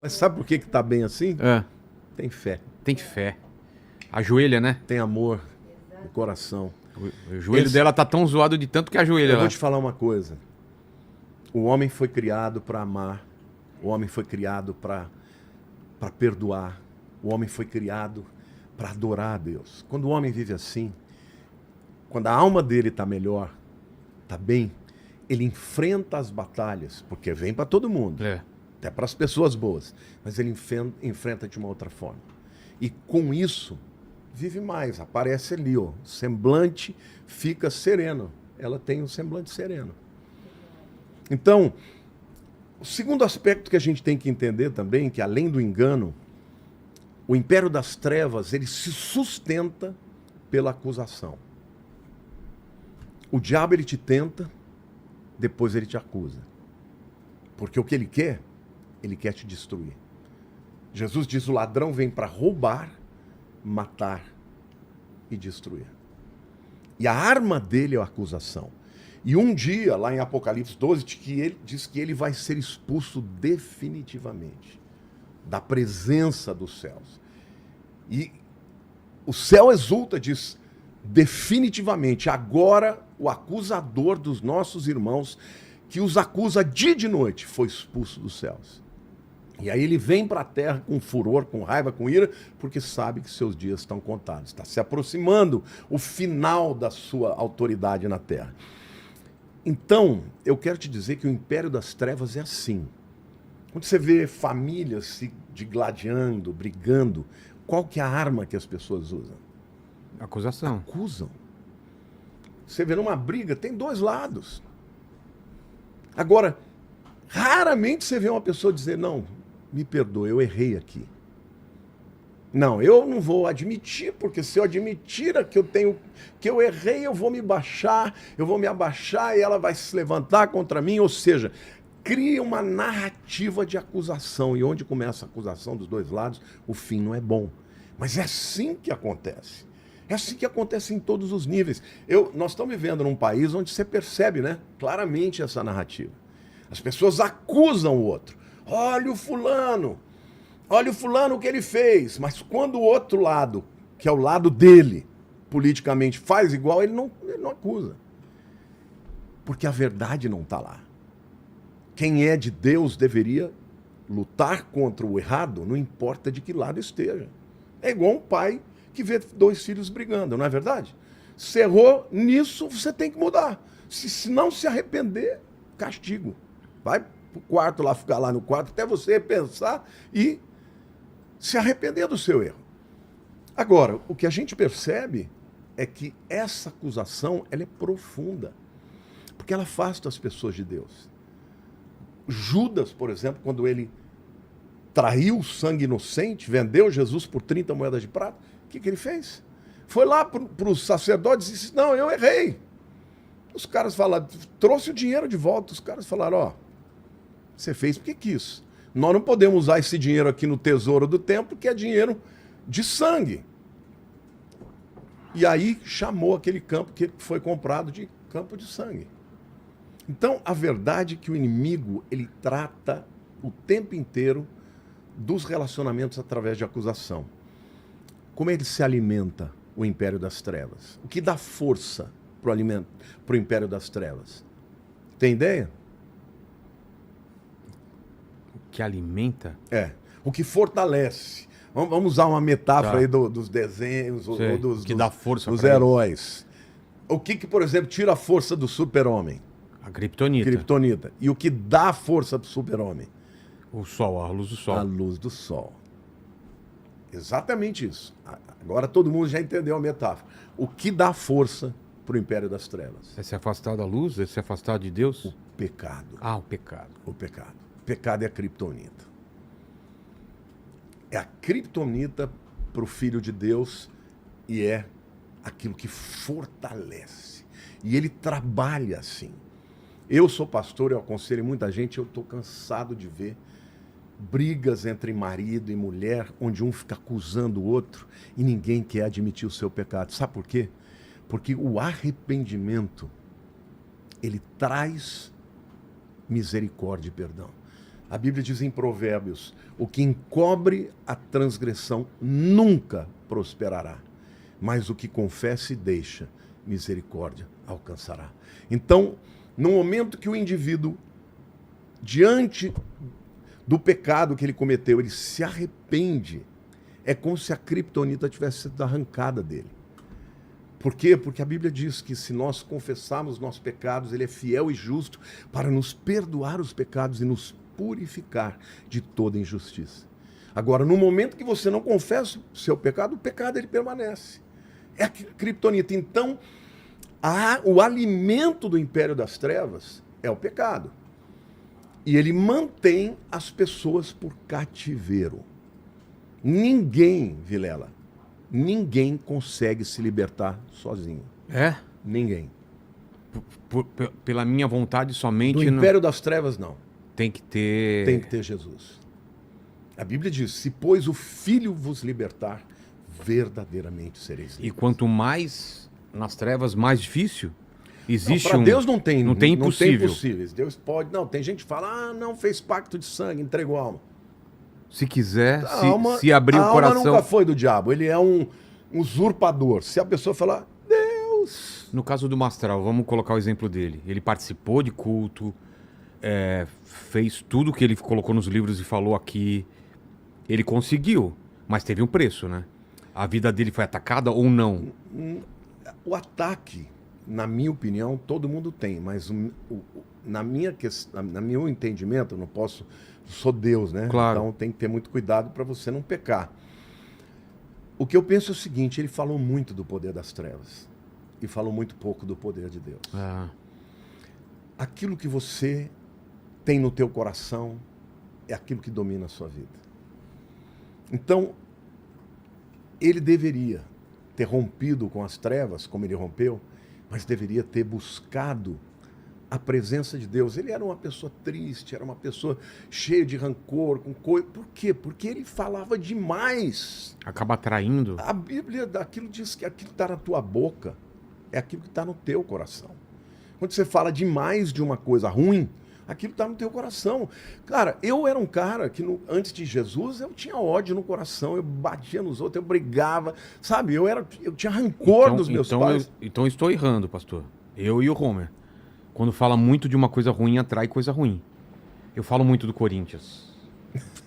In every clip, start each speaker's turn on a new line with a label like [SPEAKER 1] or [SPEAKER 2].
[SPEAKER 1] Mas sabe por que que tá bem assim?
[SPEAKER 2] É,
[SPEAKER 1] Tem fé,
[SPEAKER 2] tem fé. Ajoelha, né?
[SPEAKER 1] tem amor no coração.
[SPEAKER 2] O joelho
[SPEAKER 1] Eles-
[SPEAKER 2] dela tá tão zoado de tanto que ajoelha
[SPEAKER 1] Eu
[SPEAKER 2] lá.
[SPEAKER 1] vou te falar uma coisa. O homem foi criado para amar. O homem foi criado para perdoar. O homem foi criado para adorar a Deus. Quando o homem vive assim, quando a alma dele está melhor, está bem, ele enfrenta as batalhas, porque vem para todo mundo,
[SPEAKER 2] É.
[SPEAKER 1] até para as pessoas boas, mas ele enfrenta de uma outra forma. E com isso, vive mais, aparece ali, ó, o semblante fica sereno. Ela tem um semblante sereno. Então, o segundo aspecto que a gente tem que entender também, que além do engano, o império das trevas, ele se sustenta pela acusação. O diabo, ele te tenta, depois ele te acusa. Porque o que ele quer te destruir. Jesus diz, o ladrão vem para roubar, matar e destruir. E a arma dele é a acusação. E um dia, lá em Apocalipse 12, diz que ele vai ser expulso definitivamente da presença dos céus. E o céu exulta, diz definitivamente, agora o acusador dos nossos irmãos, que os acusa dia e de noite, foi expulso dos céus. E aí ele vem para a terra com furor, com raiva, com ira, porque sabe que seus dias estão contados. Está se aproximando o final da sua autoridade na terra. Então, eu quero te dizer que o império das trevas é assim. Quando você vê famílias se digladiando, brigando, qual que é a arma que as pessoas usam?
[SPEAKER 2] Acusação.
[SPEAKER 1] Acusam. Você vê numa briga, tem dois lados. Agora, raramente você vê uma pessoa dizer, não, me perdoe, eu errei aqui. Não, eu não vou admitir, porque se eu admitir que eu errei, eu vou me abaixar e ela vai se levantar contra mim, ou seja, cria uma narrativa de acusação, e onde começa a acusação dos dois lados, o fim não é bom. Mas é assim que acontece. É assim que acontece em todos os níveis. Nós estamos vivendo num país onde você percebe, né, claramente essa narrativa. As pessoas acusam o outro. Olha o fulano o que ele fez. Mas quando o outro lado, que é o lado dele, politicamente faz igual, ele não acusa. Porque a verdade não está lá. Quem é de Deus deveria lutar contra o errado, não importa de que lado esteja. É igual um pai que vê dois filhos brigando, não é verdade? Se errou nisso, você tem que mudar. Se não se arrepender, castigo. Vai pro quarto lá, ficar lá no quarto, até você pensar e se arrepender do seu erro. Agora, o que a gente percebe é que essa acusação, ela é profunda. Porque ela afasta as pessoas de Deus. Judas, por exemplo, quando ele traiu o sangue inocente, vendeu Jesus por 30 moedas de prata, o que ele fez? Foi lá para os sacerdotes e disse, não, eu errei. Os caras falaram, trouxe o dinheiro de volta. Os caras falaram, ó, você fez porque quis. Nós não podemos usar esse dinheiro aqui no tesouro do templo, que é dinheiro de sangue. E aí chamou aquele campo que foi comprado de campo de sangue. Então, a verdade é que o inimigo, ele trata o tempo inteiro dos relacionamentos através de acusação. Como ele se alimenta, o império das trevas? O que dá força para o império das trevas? Tem ideia?
[SPEAKER 2] Que alimenta?
[SPEAKER 1] É. O que fortalece. Vamos usar uma metáfora
[SPEAKER 2] Tá.
[SPEAKER 1] aí dos desenhos, ou
[SPEAKER 2] Sei,
[SPEAKER 1] dos,
[SPEAKER 2] que dá força
[SPEAKER 1] dos
[SPEAKER 2] pra
[SPEAKER 1] heróis. O que, por exemplo, tira a força do super-homem?
[SPEAKER 2] A kriptonita.
[SPEAKER 1] Kryptonita. E o que dá a força para o super-homem?
[SPEAKER 2] O sol, a luz do sol.
[SPEAKER 1] A luz do sol. Exatamente isso. Agora todo mundo já entendeu a metáfora. O que dá força para o império das trevas?
[SPEAKER 2] É se afastar da luz? É se afastar de Deus?
[SPEAKER 1] O pecado.
[SPEAKER 2] Ah, o pecado.
[SPEAKER 1] O pecado. O pecado é a kriptonita. É a kriptonita para o Filho de Deus e é aquilo que fortalece. E ele trabalha assim. Eu sou pastor, eu aconselho muita gente, eu estou cansado de ver brigas entre marido e mulher, onde um fica acusando o outro e ninguém quer admitir o seu pecado. Sabe por quê? Porque o arrependimento, ele traz misericórdia e perdão. A Bíblia diz em Provérbios: o que encobre a transgressão nunca prosperará, mas o que confessa e deixa, misericórdia alcançará. Então, no momento que o indivíduo, diante do pecado que ele cometeu, ele se arrepende, é como se a criptonita tivesse sido arrancada dele. Por quê? Porque a Bíblia diz que se nós confessarmos nossos pecados, ele é fiel e justo para nos perdoar os pecados e nos purificar de toda injustiça. Agora, no momento que você não confessa o seu pecado, o pecado ele permanece. É a criptonita. Então, o alimento do império das trevas é o pecado. E ele mantém as pessoas por cativeiro. Ninguém, Vilela, ninguém consegue se libertar sozinho.
[SPEAKER 2] É?
[SPEAKER 1] Ninguém.
[SPEAKER 2] Pela minha vontade somente...
[SPEAKER 1] Do império das trevas, não.
[SPEAKER 2] Tem que ter...
[SPEAKER 1] Tem que ter Jesus. A Bíblia diz: se pois o Filho vos libertar, verdadeiramente sereis livres.
[SPEAKER 2] E quanto mais nas trevas, mais difícil. Existe
[SPEAKER 1] Para Deus não tem
[SPEAKER 2] impossível.
[SPEAKER 1] impossíveis. Deus pode... Não, tem gente que fala: não, fez pacto de sangue, entregou a alma.
[SPEAKER 2] Se quiser,
[SPEAKER 1] A
[SPEAKER 2] se abrir o coração...
[SPEAKER 1] A alma nunca foi do diabo, ele é um usurpador. Se a pessoa falar: Deus...
[SPEAKER 2] No caso do Mastral, vamos colocar o exemplo dele. Ele participou de culto, fez tudo que ele colocou nos livros e falou aqui. Ele conseguiu, mas teve um preço, né? A vida dele foi atacada ou não?
[SPEAKER 1] O ataque, na minha opinião, todo mundo tem, mas na meu entendimento, eu não posso... Sou Deus, né?
[SPEAKER 2] Claro.
[SPEAKER 1] Então tem que ter muito cuidado para você não pecar. O que eu penso é o seguinte: ele falou muito do poder das trevas e falou muito pouco do poder de Deus.
[SPEAKER 2] Ah.
[SPEAKER 1] Aquilo que você tem no teu coração é aquilo que domina a sua vida. Então, ele deveria ter rompido com as trevas, como ele rompeu, mas deveria ter buscado a presença de Deus. Ele era uma pessoa triste, era uma pessoa cheia de rancor, com coisa. Por quê? Porque ele falava demais.
[SPEAKER 2] Acaba atraindo.
[SPEAKER 1] A Bíblia, aquilo diz que aquilo que está na tua boca é aquilo que está no teu coração. Quando você fala demais de uma coisa ruim, aquilo está no teu coração. Cara, eu era um cara que antes de Jesus eu tinha ódio no coração, eu batia nos outros, eu brigava, sabe? Eu tinha rancor dos meus pais.
[SPEAKER 2] Então eu estou errando, pastor. Eu e o Homer. Quando fala muito de uma coisa ruim, atrai coisa ruim. Eu falo muito do Corinthians.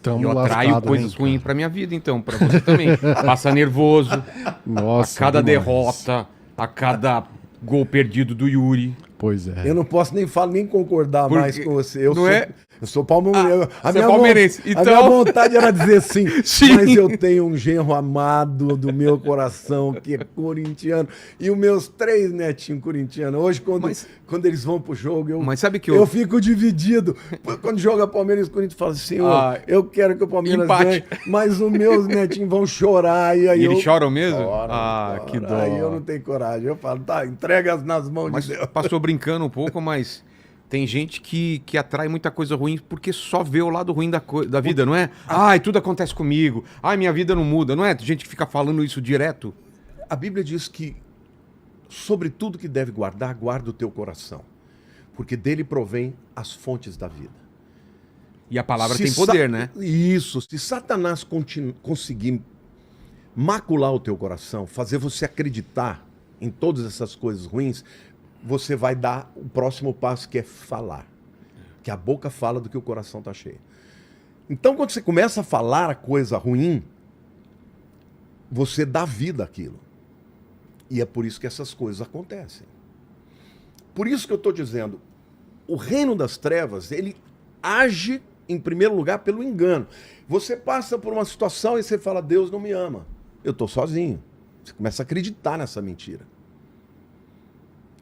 [SPEAKER 3] Tamo
[SPEAKER 2] e eu atraio
[SPEAKER 3] lascado,
[SPEAKER 2] coisas
[SPEAKER 3] hein,
[SPEAKER 2] ruins pra minha vida, então. Pra você também. Passa nervoso.
[SPEAKER 3] Nossa,
[SPEAKER 2] a cada
[SPEAKER 3] demais.
[SPEAKER 2] derrota, a cada gol perdido do Yuri.
[SPEAKER 3] Pois é.
[SPEAKER 1] Eu não posso nem concordar
[SPEAKER 2] Porque
[SPEAKER 1] mais com você. Eu sou
[SPEAKER 2] palmeirense.
[SPEAKER 1] A
[SPEAKER 2] Você é palmeirense.
[SPEAKER 1] A minha vontade era dizer sim,
[SPEAKER 2] Sim.
[SPEAKER 1] mas eu tenho um genro amado do meu coração que é corintiano e os meus 3 netinhos corintianos. Hoje, quando eles vão pro jogo,
[SPEAKER 2] Mas sabe que
[SPEAKER 1] eu fico dividido. Quando joga Palmeiras e Corinthians, falo assim: eu quero que o Palmeiras ganhe, mas os meus netinhos vão chorar. E
[SPEAKER 2] eles choram mesmo?
[SPEAKER 1] Choram.
[SPEAKER 2] Que dó.
[SPEAKER 1] Aí eu não tenho coragem. Eu falo: tá, entrega nas mãos de Deus.
[SPEAKER 2] Passou brincando um pouco, mas tem gente que atrai muita coisa ruim porque só vê o lado ruim da vida, não é? Ai, tudo acontece comigo. Ai, minha vida não muda, não é? Tem gente que fica falando isso direto.
[SPEAKER 1] A Bíblia diz que sobre tudo que deve guardar, guarda o teu coração, porque dele provém as fontes da vida.
[SPEAKER 2] E a palavra tem poder, né?
[SPEAKER 1] Isso. Se Satanás conseguir macular o teu coração, fazer você acreditar em todas essas coisas ruins, você vai dar o próximo passo, que é falar. Que a boca fala do que o coração está cheio. Então, quando você começa a falar a coisa ruim, você dá vida àquilo. E é por isso que essas coisas acontecem. Por isso que eu estou dizendo, o reino das trevas, ele age, em primeiro lugar, pelo engano. Você passa por uma situação e você fala: Deus não me ama, eu estou sozinho. Você começa a acreditar nessa mentira.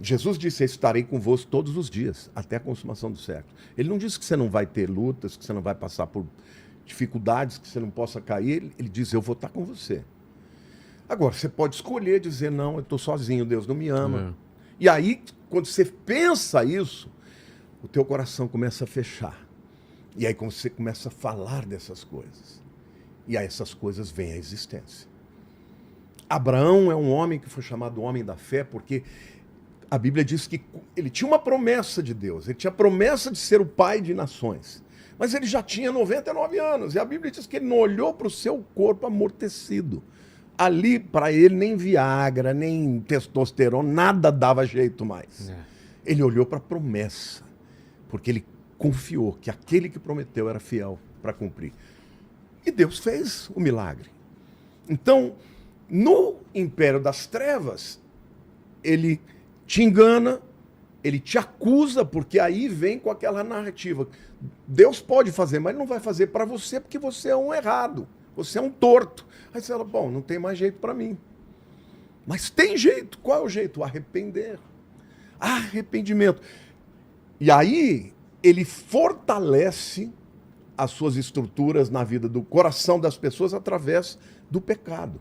[SPEAKER 1] Jesus disse: eu estarei convosco todos os dias, até a consumação do século. Ele não disse que você não vai ter lutas, que você não vai passar por dificuldades, que você não possa cair. Ele diz: eu vou estar com você. Agora, você pode escolher dizer: não, eu estou sozinho, Deus não me ama. E aí, quando você pensa isso, o teu coração começa a fechar. E aí você começa a falar dessas coisas. E aí essas coisas vêm à existência. Abraão é um homem que foi chamado homem da fé porque a Bíblia diz que ele tinha uma promessa de Deus. Ele tinha a promessa de ser o pai de nações. Mas ele já tinha 99 anos. E a Bíblia diz que ele não olhou para o seu corpo amortecido. Ali, para ele, nem Viagra, nem testosterona, nada dava jeito mais. Ele olhou para a promessa, porque ele confiou que aquele que prometeu era fiel para cumprir. E Deus fez o milagre. Então, no império das trevas, ele te engana, ele te acusa, porque aí vem com aquela narrativa. Deus pode fazer, mas não vai fazer para você porque você é um errado, você é um torto. Aí você fala, bom, não tem mais jeito para mim. Mas tem jeito. Qual é o jeito? Arrepender. Arrependimento. E aí ele fortalece as suas estruturas na vida do coração das pessoas através do pecado.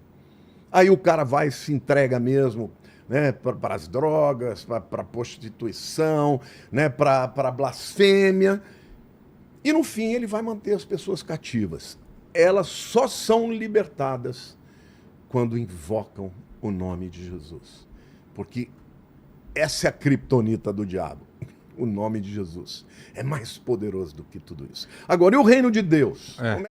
[SPEAKER 1] Aí o cara vai e se entrega mesmo, né, para as drogas, para a prostituição, né, para a blasfêmia. E no fim ele vai manter as pessoas cativas. Elas só são libertadas quando invocam o nome de Jesus. Porque essa é a criptonita do diabo. O nome de Jesus é mais poderoso do que tudo isso. Agora, e o reino de Deus?